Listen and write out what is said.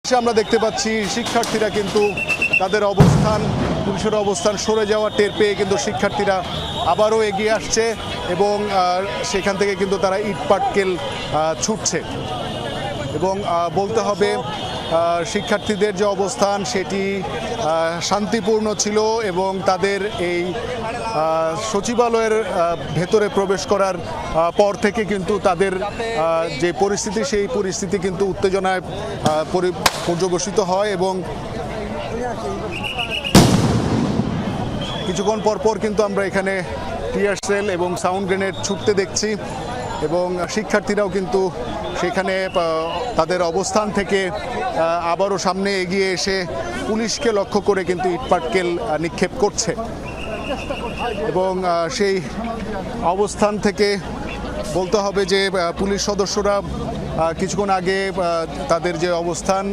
আমরা দেখতে পাচ্ছি শিক্ষার্থীরা কিন্তু তাদের অবস্থান পুলিশের অবস্থান সরে যাওয়া টের পেয়ে কিন্তু শিক্ষার্থীরা আবারও এগিয়ে আসছে এবং সেখান থেকে কিন্তু তারা ইট পাটকেল ছুটছে এবং বলতে হবে শিক্ষার্থীদের যে অবস্থান সেটি শান্তিপূর্ণ ছিল এবং তাদের এই সচিবালয়ের ভেতরে প্রবেশ করার পর থেকে কিন্তু তাদের যে পরিস্থিতি সেই পরিস্থিতি কিন্তু উত্তেজনায় পর্যবসিত হয় এবং কিছুক্ষণ পরপর কিন্তু আমরা এখানে টিয়ার সেল এবং সাউন্ড গ্রেনেড ছুটতে দেখছি এবং শিক্ষার্থীরাও কিন্তু সেখানে তাদের অবস্থান থেকে আবারও সামনে এগিয়ে এসে পুলিশকে লক্ষ্য করে কিন্তু ইটপাটকেল নিক্ষেপ করছে এবং সেই অবস্থান থেকে বলতে হবে যে পুলিশ সদস্যরা কিছুক্ষণ আগে তাদের যে অবস্থান